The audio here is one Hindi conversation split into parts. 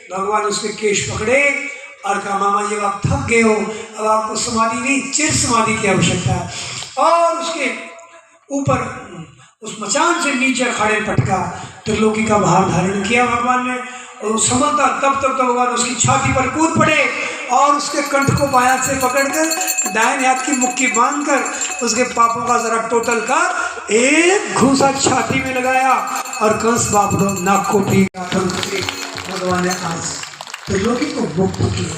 भगवान उसके केश पकड़े और कहा मामा जी आप थक गए हो, अब आपको समाधि नहीं चिर समाधि की आवश्यकता है। और उसके ऊपर उस मचान से नीचे अखाड़े पटका, त्रिलोकी का भार धारण किया भगवान ने। और समझता तब तक भगवान उसकी छाती पर कूद पड़े और उसके कंठ को बायां से पकड़कर दाहिने हाथ की मुट्ठी बांधकर उसके पापों का जरा टोटल का एक घूसा छाती में लगाया और कंस बाप नाक को पी भगवान ने आज त्रिलोकी को मुक्त किया।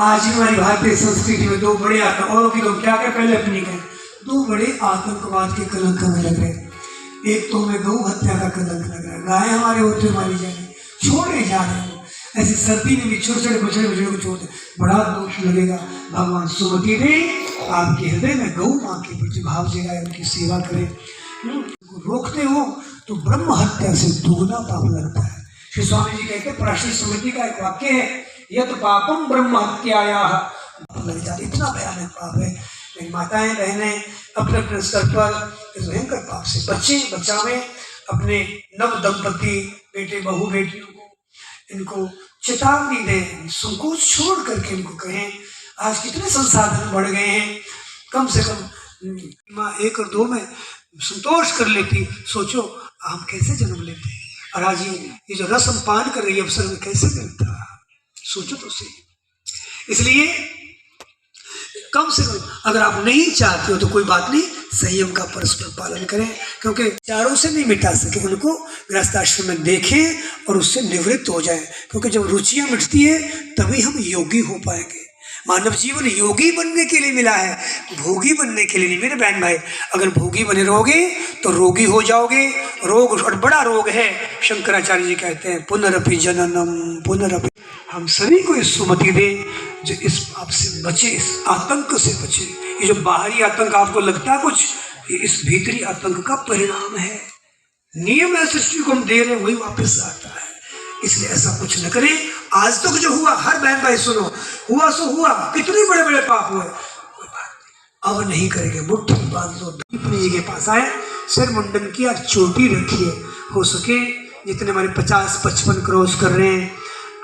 आज हमारी भारतीय संस्कृति में दो बड़े औरों की लोग क्या क्या पहले अपनी गए, दो बड़े आतंकवाद के कलंक में लग रहे। एक तो हमें गौ हत्या का कलंक लग रहा है, गाय हमारे होते मारी जा रही, छोड़े जा रहे हो। ऐसी सर्दी में भी छोटे छोटे बछड़े को छोड़ते, बड़ा दोष लगेगा। भगवान सुमति ने आपके हृदय में गौ माँ के प्रति भाव जगाए, उनकी सेवा करें। रोकते हो तो ब्रह्म हत्या से दुगना पाप लगता है। श्री स्वामी जी कहते हैं, पराशर समिति का एक वाक्य है, यत पापम ब्रह्म हत्याया लग जाते, इतना भयानक पाप है। लेकिन माताएं बहनें अपने अपने स्तर पर इस भयंकर पाप से बचावें। अपने नव दंपति बेटे बहू बेटियों को इनको चेतावनी दें, संकोच छोड़ करके इनको कहें। आज कितने संसाधन बढ़ गए हैं, कम से कम माँ 1 और 2 में संतोष कर लेती। सोचो हम कैसे जन्म लेते, और आज ये जो रस्म पान कर रही है अवसर में कैसे मिलता, सोचो तो सही। इसलिए कम से कम अगर आप नहीं चाहते हो तो कोई बात नहीं, संयम का परस्पर पालन करें, क्योंकि चारों से नहीं मिटा सके, उनको गृहस्थाश्रम में देखें और उससे निवृत्त हो जाएं। क्योंकि जब रुचियां मिटती है तभी हम योगी हो पाएंगे। मानव जीवन योगी बनने के लिए मिला है, भोगी बनने के लिए नहीं। मेरे बहन भाई, अगर भोगी बने रहोगे तो रोगी हो जाओगे। रोग और बड़ा रोग है, शंकराचार्य जी कहते हैं पुनरपि जननम पुनरपि। हम सभी को इस सुमति दें जो इस पाप से बचे, इस आतंक से बचे। ये जो बाहरी आतंक आपको लगता है कुछ, ये इस भीतरी आतंक का परिणाम है। नियम है सृष्टि को हम दे रहे हैं, वही वापस आता है। इसलिए ऐसा कुछ न करें। आज तक जो हुआ, हर बहन भाई सुनो, हुआ सो हुआ, कितने बड़े बड़े पाप हुए, कोई बात नहीं, अब नहीं करेंगे। मुट्ठी बांध लो, अपनी जी के पास आए, सिर मुंडन की और चोटी रखिए। हो सके जितने हमारे 50-55 क्रॉस कर रहे हैं,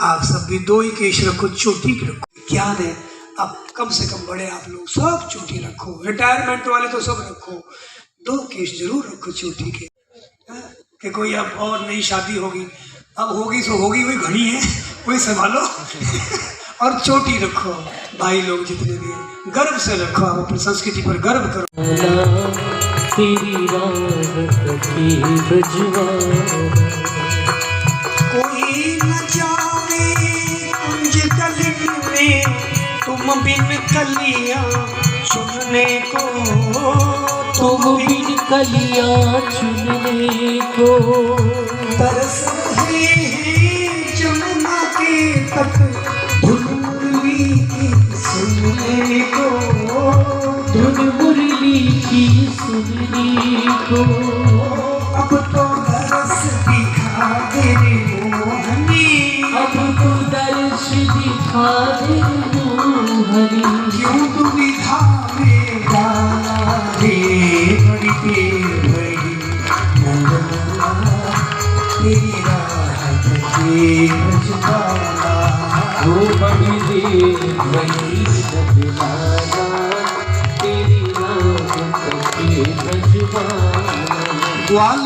आप सब भी 2 ही केश रखो, चोटी रखो। क्या है, आप कम से कम बड़े आप लोग सब चोटी रखो। रिटायरमेंट वाले तो सब रखो, 2 केश जरूर रखो चोटी के। कि कोई अब और नई शादी होगी, अब होगी सो होगी, वही घड़ी है, वही संभालो। और चोटी रखो भाई लोग जितने भी हैं, गर्व से रखो, आप अपनी संस्कृति पर गर्व करो। तेरी राहत की कोई न जावे कुंज कली में तुम बिन कलियां चुनने को, तुम बिन कलियां चुनने को। तरस जमुना के तट धुन मुरली की सुनने को, धुन मुरली की सुनने को। अब तो दरस दिखा दे मोहनी, अब तो दर्श दिखा दे मोहनी। क्यों दुविधा में डाला रे बड़ी देर बड़ी नंदलाला, तेरी राहत के रजवाला। वो बड़ी देर बड़ी नंदलाला, तेरी राहत के रजवाला। ग्वाल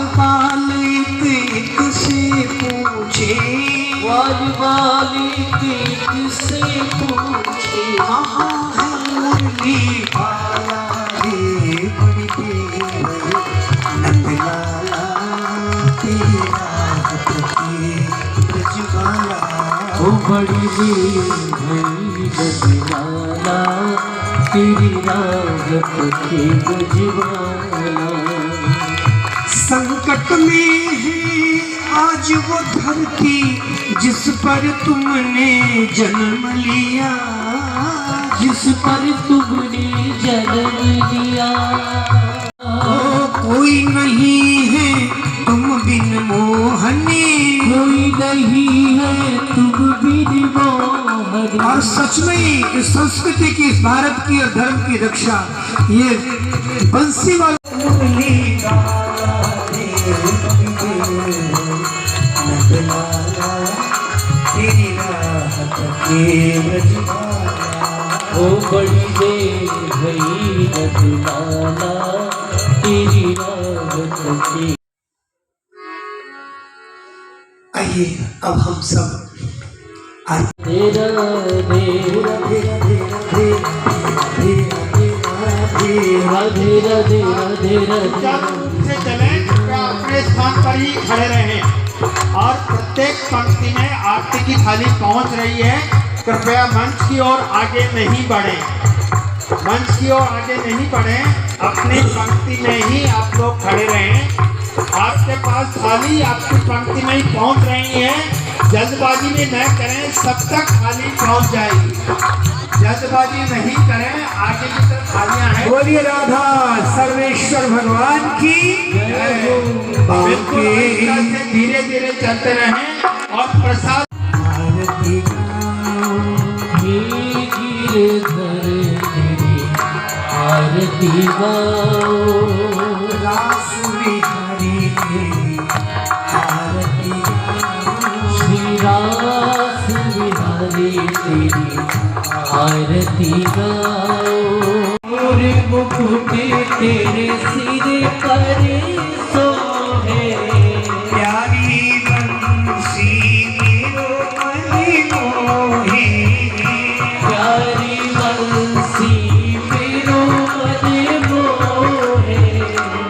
एक से पूछे, ग्वाल एक से पूछे। कहाँ है मुरली वाला रे बड़ी देर नंदलाला, तेरी राहत के रजवाला। वो बड़ी देर बड़ी नंदलाला, तेरी राहत के रजवाला। संकट में है आज वो धरती जिस पर तुमने जन्म लिया, जिस पर तुमने जन्म लिया। कोई नहीं है तुम बिन मोहनी, कोई नहीं है तुम बिन मोहनी। और सच में इस संस्कृति की, इस भारत की और धर्म की रक्षा ये बंसी वाला नंदलाला ये ब्रजबाला। ओ बड़ी देर भई रतलाला तेरी रावत की। आइए अब हम सब तेरा देर राधे राधे राधे राधे। से चलें, कृपया अपने स्थान पर ही खड़े रहें और प्रत्येक पंक्ति में आरती की थाली पहुंच रही है। कृपया मंच की ओर आगे नहीं बढ़ें, मंच की ओर आगे नहीं बढ़ें, अपनी पंक्ति में ही आप लोग खड़े रहें। आपके पास थाली आपकी पंक्ति में ही पहुंच रही है। जल्दबाजी में न करें, सब तक थाली पहुंच जाएगी। जल्दबाजी नहीं करें, आगे की तरफ थालियां हैं। बोलिए राधा सर्वेश्वर भगवान की बिल्कुल इस तरह से धीरे धीरे चलते रहें और प्रसाद आरती गिरधर तेरी आरती गाओ। रास बिहारी तेरी आरती श्री रास बिहारी तेरी आरती गाओ। और मुकुट तेरे सिर पर सोहे। प्यारी बंसी मेरो मन मोहे। प्यारी बंसी मेरो मन मोहे।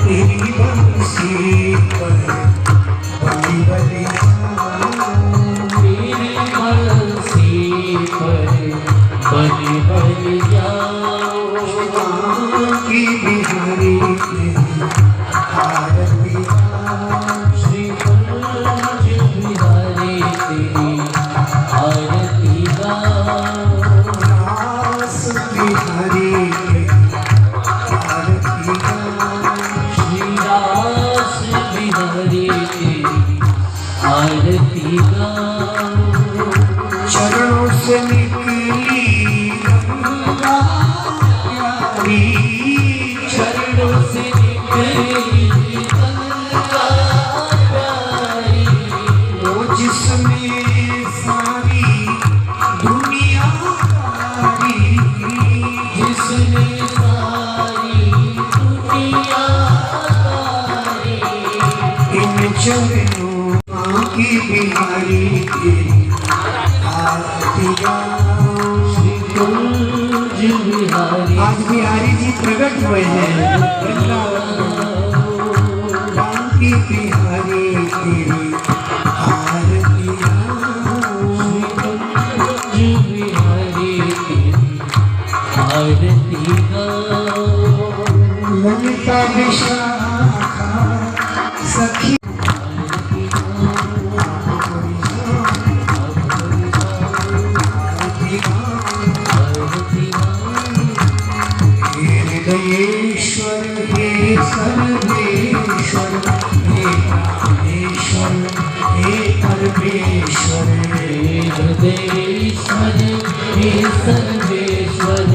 तेरी बंसी पर बली बली मेरी बंसी पर बलि बलि जाओ। की बिहारी तेरी आरती श्री पंच बिहारी तेरी आरती गाओ। रास बिहारी तेरी आरती श्री रास बिहारी तेरी आरती गाओ। चरणों से निकली गंगा प्यारी। चरणों से निकली गंगा प्यारी। वो जिसमें सारी दुनिया तारी। जिसने सारी दुनिया तारी। इन चरणों की बिहारी तेरी आरती गाओ। श्री कुंज बिहारी आज बिहारी जी प्रकट हुए हैं वृंदावन में। राम की बिहारी तेरी आरती गाओ। श्री कुंज बिहारी तेरी आरती गाओ। ललिता विशाखा सखी आरती गाओ। हृदयेश्वर हे सर्वेश्वर हे प्राणेश्वर हे परमेश्वर। हे हृदयेश्वर हे सर्वेश्वर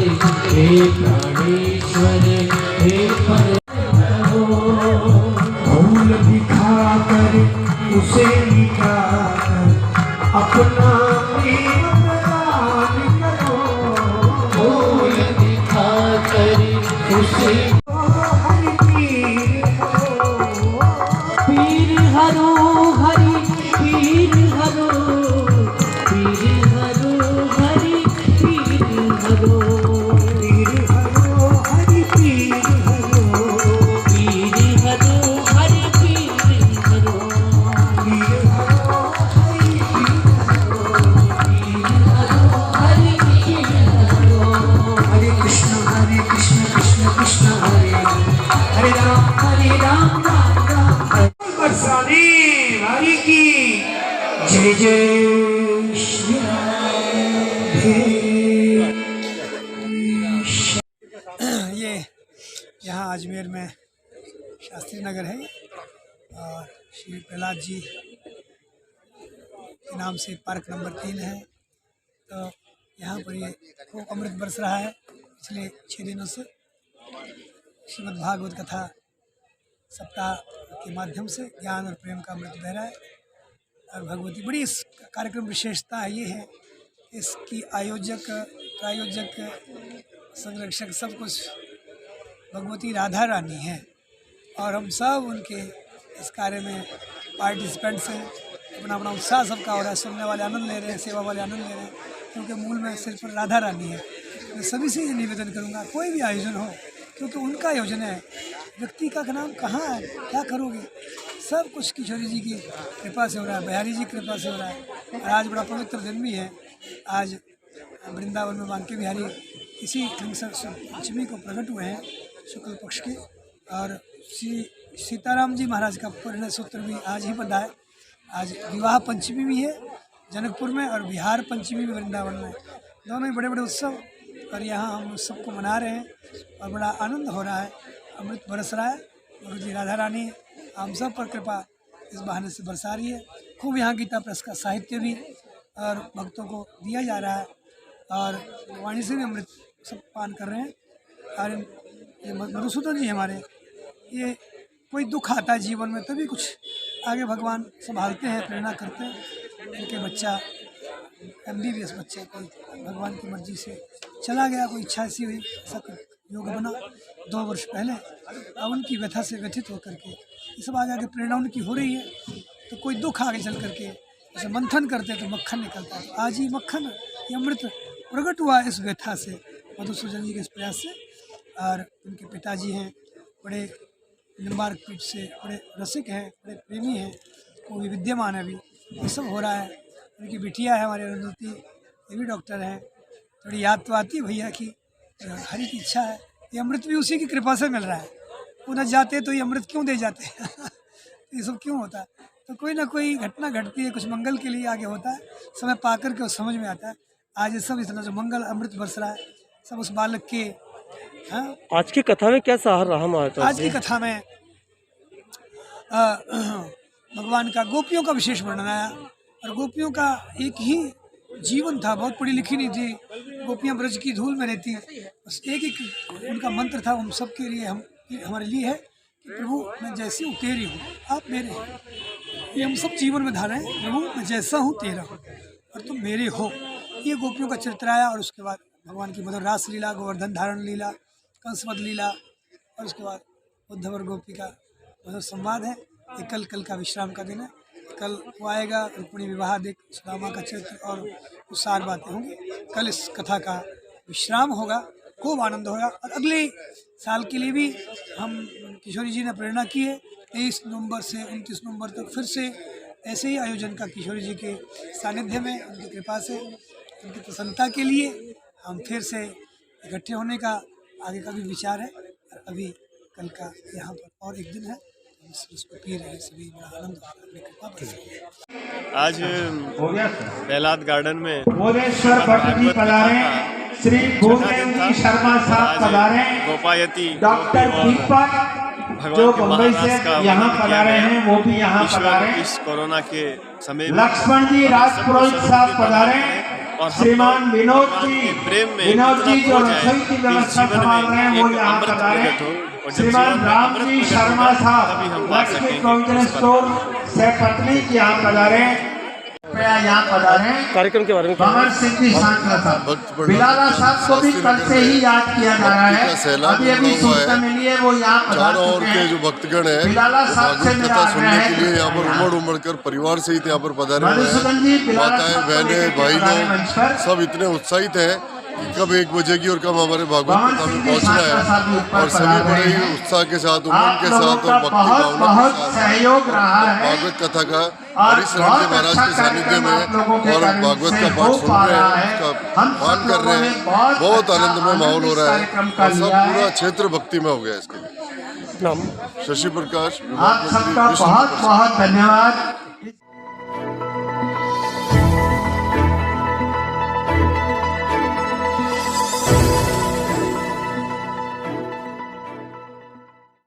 हे प्राणेश्वर हे पर। भूल दिखाकर उसे मिटाकर अपना प्रेम प्रदान करो। फूल दिखाकर उसे हरि पीर हरो। पीर हरो हरि पीर हरो। पीर हरो हरि पीर हरो। पीर हरो हरि पीर हरो। पीर हरो हरि पीर हरो। पीर हरो हरि पीर हरो। पीर हरो हरि पीर हरो। हरे कृष्ण कृष्ण कृष्ण हरे राम राम राम। बरसाने वाली की जय जय श्री राधे। ये यहाँ अजमेर में शास्त्री नगर है और श्री प्रहलाद जी के नाम से पार्क नंबर 3 है। तो यहाँ पर ये खूब अमृत बरस रहा है पिछले 6 दिनों से। श्रीमद् भागवत कथा सप्ताह के माध्यम से ज्ञान और प्रेम का अमृत बह रहा है। और भगवती बड़ी इस कार्यक्रम विशेषता ये है इसकी आयोजक, प्रायोजक, संरक्षक सब कुछ भगवती राधा रानी है और हम सब उनके इस कार्य में पार्टिसिपेंट्स हैं। अपना अपना उत्साह सबका हो रहा है, सुनने वाले आनंद ले रहे हैं, सेवा वाले आनंद ले रहे हैं, क्योंकि मूल में सिर्फ राधा रानी है। मैं सभी से ये निवेदन करूँगा, कोई भी आयोजन हो, क्योंकि उनका आयोजन है, व्यक्ति का नाम कहाँ है, क्या करोगे, सब कुछ किशोरी जी की कृपा से हो रहा है, बिहारी जी की कृपा से हो रहा है। और आज बड़ा पवित्र दिन भी है, आज वृंदावन में बांके बिहारी इसी पंचमी को प्रकट हुए हैं, शुक्ल पक्ष के। और श्री सीताराम जी महाराज का परिणय सूत्र भी आज ही बंधा है। आज विवाह पंचमी भी है जनकपुर में और बिहार पंचमी भी वृंदावन में, दोनों ही बड़े बड़े उत्सव, और यहाँ हम उस सबको मना रहे हैं और बड़ा आनंद हो रहा है, अमृत बरस रहा है। भगवती राधा रानी हम सब पर कृपा इस बहाने से बरसा रही है। खूब यहाँ गीता प्रेस का साहित्य भी और भक्तों को दिया जा रहा है और वाणी से भी अमृत सब पान कर रहे हैं। और ये मधुसूदन जी हमारे, ये कोई दुख आता है जीवन में तभी कुछ आगे भगवान संभालते हैं, प्रेरणा करते हैं। इनके बच्चा MBBS बच्चे, कोई भगवान की मर्जी से चला गया, कोई इच्छा ऐसी हुई, ऐसा योग बना 2 वर्ष पहले। अब उनकी व्यथा से व्यथित होकर के ये सब आगे आगे प्रेरणा उनकी हो रही है। तो कोई दुख आगे चल करके जैसे मंथन करते हैं तो मक्खन निकलता है, तो आज ही मक्खन ये अमृत प्रकट हुआ इस व्यथा से, मधुसूदन जी के इस प्रयास से। और उनके पिताजी हैं बड़े निम्बार्क पीठ से, बड़े रसिक हैं, बड़े प्रेमी हैं, वो भी विद्यमान है अभी, ये सब हो रहा है। उनकी बिटिया है हमारे अरुंधति, ये भी डॉक्टर हैं। थोड़ी याद तो आती है भैया की, हरि की इच्छा है, ये अमृत भी उसी की कृपा से मिल रहा है। वो न जाते तो ये अमृत क्यों दे जाते ये सब क्यों होता है? तो कोई ना कोई घटना घटती है, कुछ मंगल के लिए आगे होता है, समय पा कर के वो समझ में आता है। आज ये सब इतना जो मंगल अमृत बरस रहा है, सब उस बालक के। हाँ, आज की कथा में क्या सार रहा महाराज? आज की कथा में भगवान का गोपियों का विशेष वर्णन आया। और गोपियों का एक ही जीवन था, बहुत पढ़ी लिखी नहीं थी, गोपियाँ ब्रज की धूल में रहती हैं, बस एक उनका मंत्र था हम सबके लिए, हमारे लिए है कि प्रभु मैं जैसी हूँ तेरी हूँ, आप मेरे हो। ये हम सब जीवन में धारा है, प्रभु मैं जैसा हूँ तेरा हूँ और तुम मेरे हो। ये गोपियों का चरित्र आया। और उसके बाद भगवान की मधुर रास लीला, गोवर्धन धारण लीला, कंसवध लीला, और उसके बाद उद्धव और गोपी का मधुर संवाद है। ये कल का विश्राम का दिन है, कल वो आएगा, रुक्मिणी विवाह देख सुदामा का चरित्र और कुछ सार बातें होंगी। कल इस कथा का विश्राम होगा, खूब आनंद होगा। और अगले साल के लिए भी हम किशोरी जी ने प्रेरणा की है, 23 नवंबर से 29 नवंबर तक फिर से ऐसे ही आयोजन का किशोरी जी के सानिध्य में, उनकी कृपा से, उनकी प्रसन्नता के लिए हम फिर से इकट्ठे होने का आगे का भी विचार है। और अभी कल का यहाँ पर और एक दिन है, इसको पी रहे हैं सभी, बड़ा आनंद हो रहा है। आज बेलाद गार्डन में भोलेश्वर भट्ट जी पधारे, श्री भूदेव जी शर्मा साहब पधारे, गोपायती डॉक्टर दीपक जो बम्बई से यहाँ पधारे हैं वो भी यहाँ पधारे, इस कोरोना के समय लक्ष्मण जी राजपुरोहित साहब पधारे, श्रीमान विनोद जी जो रसोई की व्यवस्था संभाल रहे हैं वो यहाँ पधारे, श्रीमान राम जी शर्मा साहब लक्ष्मी प्रोविजन स्टोर से पत्नी की यहाँ पधारे, यहाँ पधारे। कार्यक्रम के बारे में कमर सिंह जी सांकला साहब, बिलाला साहब को भी कल से ही याद किया जा रहा है, अभी सूचना मिली है वो यहाँ पधार चुके हैं। जो भक्तगण है बिलाला साहब से कथा सुनने के लिए यहाँ पर उमड़ कर परिवार सहित यहाँ पर पधारे हुए हैं। माताएं, बहनें, भाई लोग सब इतने उत्साहित हैं कि कब 1 बजेगी और कब हमारे भागवत कथा में पहुँचना है। और सभी बड़े ही उत्साह के साथ, उमंग के साथ और भक्ति भावना के साथ भागवत कथा का हरिशरण जी महाराज के सानिध्य में और भागवत का पाठ सुन रहे हैं, उसका पान कर रहे हैं। बहुत आनंदमय माहौल हो रहा है और सब पूरा क्षेत्र भक्ति में हो गया। इसके लिए नाम शशि प्रकाश, आप सबका बहुत बहुत धन्यवाद।